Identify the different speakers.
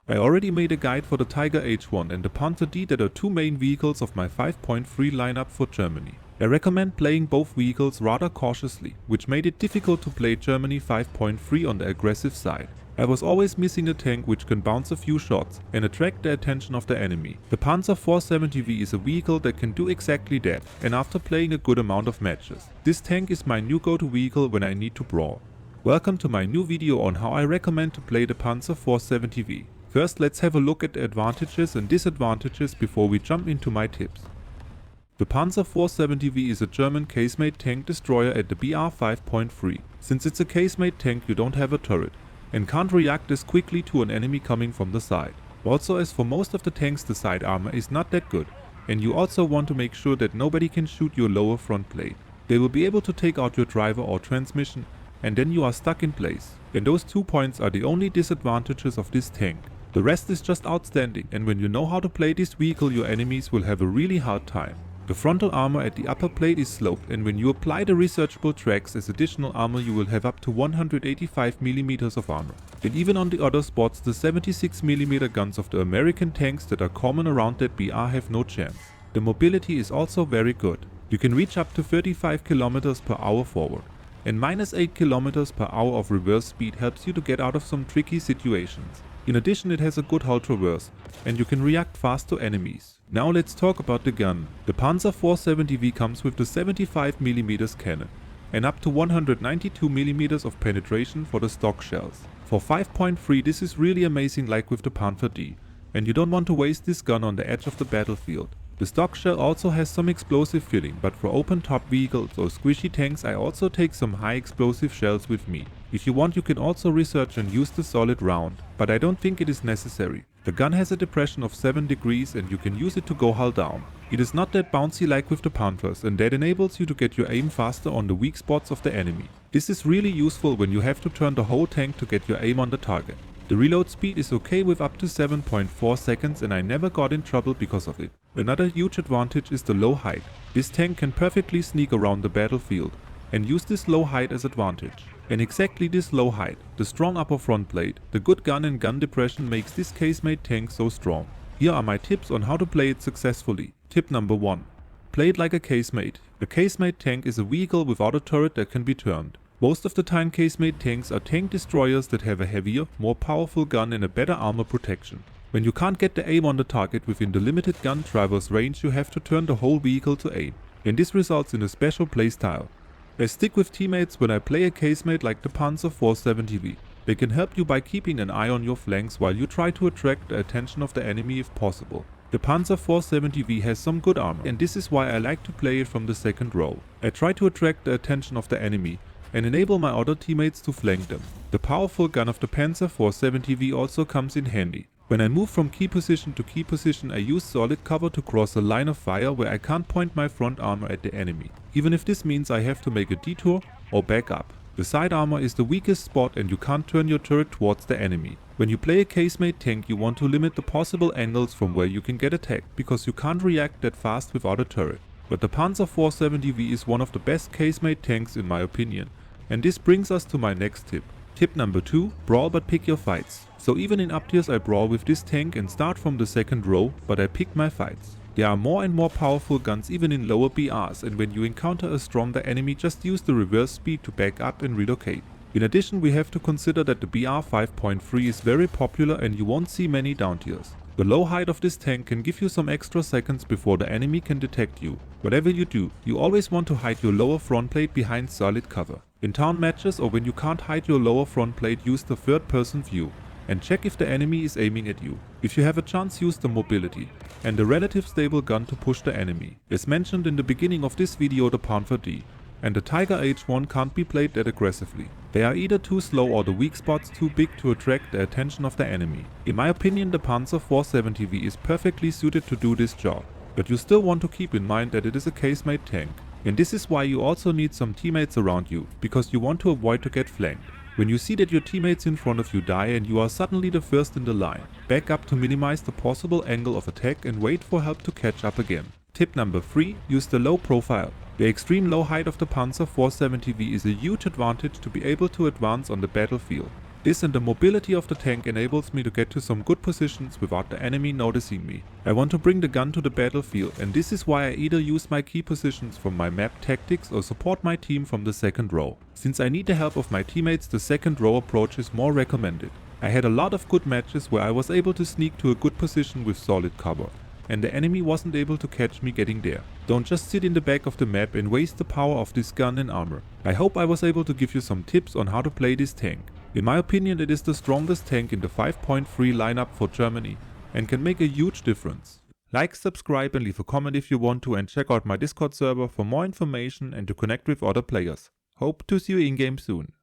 Speaker 1: I already made a guide for the Tiger H1 and the Panzer D that are two main vehicles of my 5.3 lineup for Germany. I recommend playing both vehicles rather cautiously, which made it difficult to play Germany 5.3 on the aggressive side. I was always missing a tank which can bounce a few shots and attract the attention of the enemy. The Panzer IV 70V is a vehicle that can do exactly that, and after playing a good amount of matches, this tank is my new go-to vehicle when I need to brawl. Welcome to my new video on how I recommend to play the Panzer IV 70V. First, let's have a look at the advantages and disadvantages before we jump into my tips. The Panzer IV 70V is a German casemate tank destroyer at the BR 5.3. Since it's a casemate tank, you don't have a turret and can't react as quickly to an enemy coming from the side. Also, as for most of the tanks, the side armor is not that good, and you also want to make sure that nobody can shoot your lower front plate. They will be able to take out your driver or transmission, and then you are stuck in place. And those 2 points are the only disadvantages of this tank. The rest is just outstanding, and when you know how to play this vehicle, your enemies will have a really hard time. The frontal armor at the upper plate is sloped, and when you apply the researchable tracks as additional armor, you will have up to 185mm of armor. And even on the other spots, the 76mm guns of the American tanks that are common around that BR have no chance. The mobility is also very good. You can reach up to 35 km per hour forward, and -8 km per hour of reverse speed helps you to get out of some tricky situations. In addition, it has a good hull traverse, and you can react fast to enemies. Now let's talk about the gun. The Panzer IV 70V comes with the 75mm cannon and up to 192mm of penetration for the stock shells. For 5.3 this is really amazing, like with the Panzer D, and you don't want to waste this gun on the edge of the battlefield. The stock shell also has some explosive filling, but for open top vehicles or squishy tanks I also take some high explosive shells with me. If you want, you can also research and use the solid round, but I don't think it is necessary. The gun has a depression of 7 degrees and you can use it to go hull down. It is not that bouncy like with the Panthers, and that enables you to get your aim faster on the weak spots of the enemy. This is really useful when you have to turn the whole tank to get your aim on the target. The reload speed is okay with up to 7.4 seconds, and I never got in trouble because of it. Another huge advantage is the low height. This tank can perfectly sneak around the battlefield and use this low height as advantage. And exactly this low height, the strong upper front plate, the good gun and gun depression makes this casemate tank so strong. Here are my tips on how to play it successfully. Tip number 1. Play it like a casemate. A casemate tank is a vehicle without a turret that can be turned. Most of the time casemate tanks are tank destroyers that have a heavier, more powerful gun and a better armor protection. When you can't get the aim on the target within the limited gun driver's range, you have to turn the whole vehicle to aim, and this results in a special playstyle. I stick with teammates when I play a casemate like the Panzer IV 70V. They can help you by keeping an eye on your flanks while you try to attract the attention of the enemy if possible. The Panzer IV 70V has some good armor, and this is why I like to play it from the second row. I try to attract the attention of the enemy and enable my other teammates to flank them. The powerful gun of the Panzer IV 70V also comes in handy. When I move from key position to key position, I use solid cover to cross a line of fire where I can't point my front armor at the enemy, even if this means I have to make a detour or back up. The side armor is the weakest spot and you can't turn your turret towards the enemy. When you play a casemate tank, you want to limit the possible angles from where you can get attacked, because you can't react that fast without a turret. But the Panzer IV 70V is one of the best casemate tanks in my opinion. And this brings us to my next tip. Tip number 2. Brawl but pick your fights. So even in up tiers I brawl with this tank and start from the second row, but I pick my fights. There are more and more powerful guns even in lower BRs, and when you encounter a stronger enemy, just use the reverse speed to back up and relocate. In addition, we have to consider that the BR 5.3 is very popular and you won't see many down tiers. The low height of this tank can give you some extra seconds before the enemy can detect you. Whatever you do, you always want to hide your lower front plate behind solid cover. In town matches or when you can't hide your lower front plate, use the third person view and check if the enemy is aiming at you. If you have a chance, use the mobility and a relative stable gun to push the enemy. As mentioned in the beginning of this video, the Panzer D and the Tiger H1 can't be played that aggressively. They are either too slow or the weak spots too big to attract the attention of the enemy. In my opinion, the Panzer IV 70V is perfectly suited to do this job, but you still want to keep in mind that it is a casemate tank. And this is why you also need some teammates around you, because you want to avoid to get flanked. When you see that your teammates in front of you die and you are suddenly the first in the line, back up to minimize the possible angle of attack and wait for help to catch up again. Tip number 3. Use the low profile. The extreme low height of the Panzer IV 70V is a huge advantage to be able to advance on the battlefield. This and the mobility of the tank enables me to get to some good positions without the enemy noticing me. I want to bring the gun to the battlefield, and this is why I either use my key positions from my map tactics or support my team from the second row. Since I need the help of my teammates, the second row approach is more recommended. I had a lot of good matches where I was able to sneak to a good position with solid cover, and the enemy wasn't able to catch me getting there. Don't just sit in the back of the map and waste the power of this gun and armor. I hope I was able to give you some tips on how to play this tank. In my opinion, it is the strongest tank in the 5.3 lineup for Germany and can make a huge difference. Like, subscribe and leave a comment if you want to, and check out my Discord server for more information and to connect with other players. Hope to see you in game soon.